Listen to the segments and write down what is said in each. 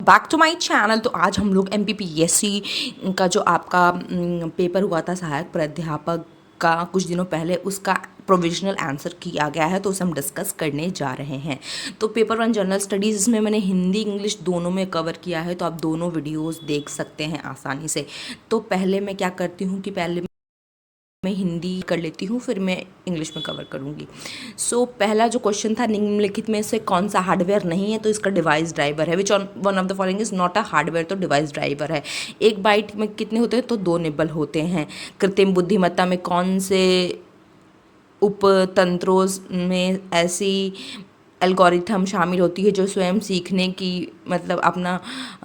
Back to my channel. तो आज हम लोग MPPSC का जो आपका पेपर हुआ था सहायक प्राध्यापक का कुछ दिनों पहले, उसका प्रोविजनल आंसर किया गया है, तो उसे हम डिस्कस करने जा रहे हैं। तो पेपर 1 जनरल स्टडीज़ इसमें मैंने हिंदी इंग्लिश दोनों में कवर किया है, तो आप दोनों वीडियोस देख सकते हैं आसानी से। तो पहले मैं क्या करती हूँ कि पहले मैं हिंदी कर लेती हूँ, फिर मैं इंग्लिश में कवर करूँगी। पहला जो क्वेश्चन था, निम्नलिखित में से कौन सा हार्डवेयर नहीं है, तो इसका डिवाइस ड्राइवर है। Which one of the following is not a hardware, तो डिवाइस ड्राइवर है। एक बाइट में कितने होते हैं, तो 2 निबल होते हैं। कृत्रिम बुद्धिमत्ता में कौन से उपतंत्रों में ऐसी एल्गोरिथम शामिल होती है जो स्वयं सीखने की मतलब अपना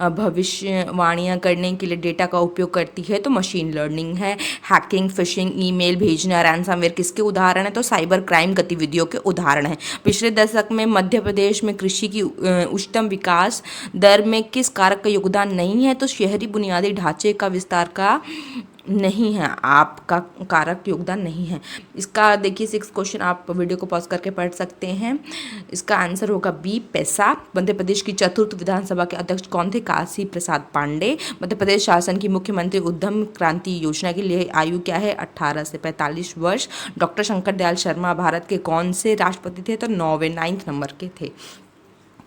भविष्यवाणियाँ करने के लिए डेटा का उपयोग करती है, तो मशीन लर्निंग है। हैकिंग, फिशिंग, ईमेल भेजना, रैंसमवेयर किसके उदाहरण है, तो साइबर क्राइम गतिविधियों के उदाहरण हैं। पिछले दशक में मध्य प्रदेश में कृषि की उच्चतम विकास दर में किस कारक का योगदान नहीं है, तो शहरी बुनियादी ढांचे का विस्तार का नहीं है, आपका कारक योगदान नहीं है। इसका देखिए 6 क्वेश्चन आप वीडियो को पॉज करके पढ़ सकते हैं। इसका आंसर होगा बी, पैसा। मध्य प्रदेश की चतुर्थ विधानसभा के अध्यक्ष कौन थे, काशी प्रसाद पांडे। मध्य प्रदेश शासन की मुख्यमंत्री उद्यम क्रांति योजना की लिए आयु क्या है, 18 से 45 वर्ष। डॉक्टर शंकर दयाल शर्मा भारत के कौन से राष्ट्रपति थे, तो 9वें नंबर के थे।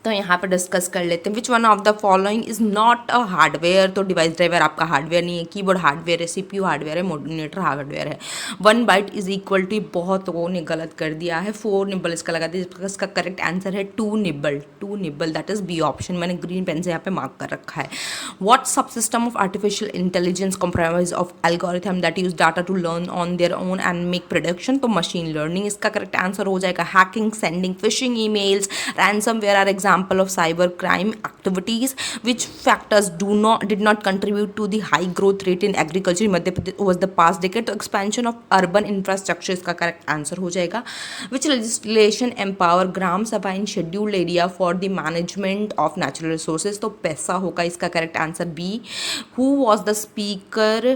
तो यहाँ पर डिस्कस कर लेते हैं। Which one of the following is not a hardware, तो डिवाइस ड्राइवर आपका हार्डवेयर नहीं है। कीबोर्ड हार्डवेयर है, CPU हार्डवेयर है, मॉड्यूलेटर हार्डवेयर है। 1 बाइट इज इक्वल टू, बहुत लोगों ने गलत कर दिया है, 4 निब्बल इसका लगा दिया। इसका करेक्ट आंसर है 2 nibble, 2 nibble, that is B option. मैंने ग्रीन पेन से यहाँ पे मार्क कर रखा है। What sub system of artificial intelligence comprise of algorithm that use data to learn on their own and make production, तो machine learning इसका correct answer हो जाएगा। Hacking, sending phishing emails, ransomware are example of cyber crime activities. Which factors did not contribute to the high growth rate in agriculture in Madhya Pradesh over the past decade? तो expansion of urban infrastructure इसका correct answer हो जाएगा। Which legislation empower ग्राम सभा in scheduled area for the management of natural resources? तो पैसा होगा इसका correct answer B. Who was the speaker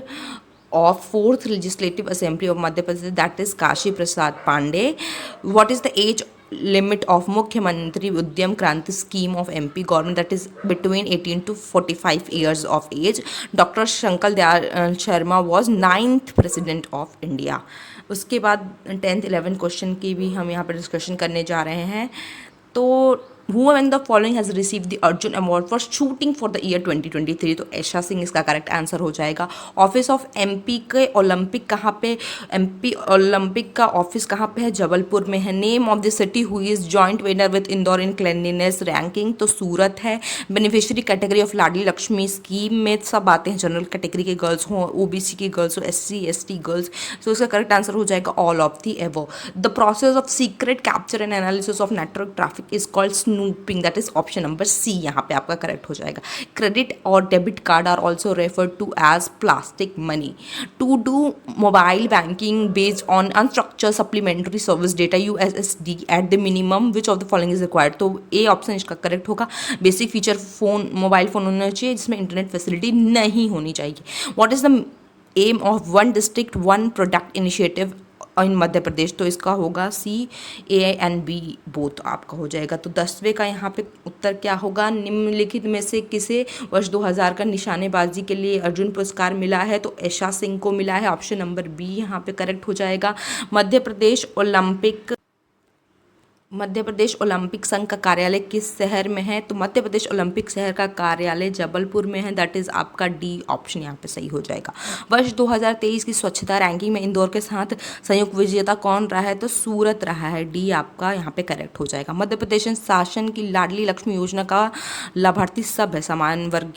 of 4th legislative assembly of Madhya Pradesh? That is Kashi Prasad Pandey. What is the age limit of Mukhyamantri Udyam Kranti scheme of MP government? That is between 18 to 45 years of age. Dr. Shankar Dayal Sharma was 9th president of India. उसके बाद 10th 11 question की भी हम यहाँ पर discussion करने जा रहे हैं। तो who among the following has received the Arjun Award for shooting for the year 2023? तो ऐशा सिंह इसका करेक्ट आंसर हो जाएगा। ऑफिस ऑफ MP के ओलंपिक कहाँ पे, MP ओलंपिक का ऑफिस कहाँ पे है, जबलपुर में है। Name of the city who is joint winner with Indore in cleanliness ranking, तो सूरत है। Beneficiary category of Ladli Lakshmi scheme में सब आते हैं, जनरल कैटेगरी के गर्ल्स हों, OBC की गर्ल्स हो, SC ST गर्ल्स, तो इसका करेक्ट आंसर हो जाएगा all of the above. The process of secret capture and analysis of network traffic is called snooping, that is option number C यहाँ पे आपका करेक्ट हो जाएगा। क्रेडिट और debit card are also refer to as plastic money. To do mobile banking based on unstructured supplementary service data USSD at the minimum which of the following is required, तो A option इसका correct होगा। Basic feature phone, mobile phone होना चाहिए जिसमें internet facility नहीं होनी चाहिए। What is the aim of one district one product initiative in Madhya Pradesh, तो इसका होगा C, A and B both आपका हो जाएगा। तो 10वें का यहाँ पे उत्तर क्या होगा, निम्नलिखित में से किसे वर्ष 2000 का निशानेबाजी के लिए अर्जुन पुरस्कार मिला है, तो ऐशा सिंह को मिला है, ऑप्शन नंबर B यहाँ पे करेक्ट हो जाएगा। मध्य प्रदेश ओलंपिक संघ का कार्यालय किस शहर में है, तो मध्य प्रदेश ओलंपिक शहर का कार्यालय जबलपुर में है, दैट इज आपका D ऑप्शन यहाँ पे सही हो जाएगा। वर्ष 2023 की स्वच्छता रैंकिंग में इंदौर के साथ संयुक्त विजेता कौन रहा है, तो सूरत रहा है, D आपका यहाँ पे करेक्ट हो जाएगा। मध्य प्रदेश शासन की लाडली लक्ष्मी योजना का लाभार्थी सब है, सामान्य वर्ग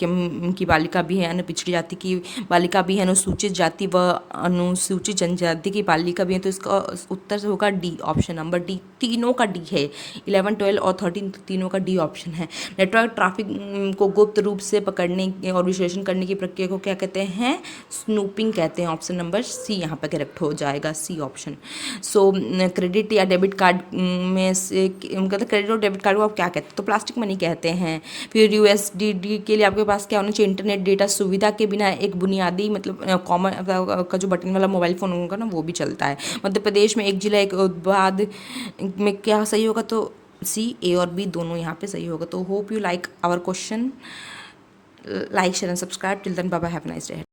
की बालिका भी है, अनुपिछड़ी जाति की बालिका भी है, अनुसूचित जाति व अनुसूचित जनजाति की बालिका भी है, तो इसका उत्तर होगा D ऑप्शन नंबर D। तीनों का D है, 11 12 और 13 तीनों का D ऑप्शन है। नेटवर्क ट्रैफिक को गुप्त रूप से पकड़ने और विश्लेषण करने की प्रक्रिया को क्या कहते हैं, स्नूपिंग कहते हैं, ऑप्शन नंबर C यहाँ पे करेक्ट हो जाएगा, C ऑप्शन। क्रेडिट या डेबिट कार्ड में से मतलब क्रेडिट और डेबिट कार्ड को आप क्या कहते हैं, तो प्लास्टिक मनी कहते हैं। फिर USSD के लिए आपके पास क्या होना चाहिए, इंटरनेट डेटा सुविधा के बिना एक बुनियादी मतलब कॉमन का जो बटन वाला मोबाइल फ़ोन होगा ना, वो भी चलता है। मध्य प्रदेश में एक जिला एक उत्पाद में क्या सही होगा, तो C, A और B दोनों यहाँ पे सही होगा। तो hope you like our question. like, share and subscribe. Till then, bye bye, have a nice day.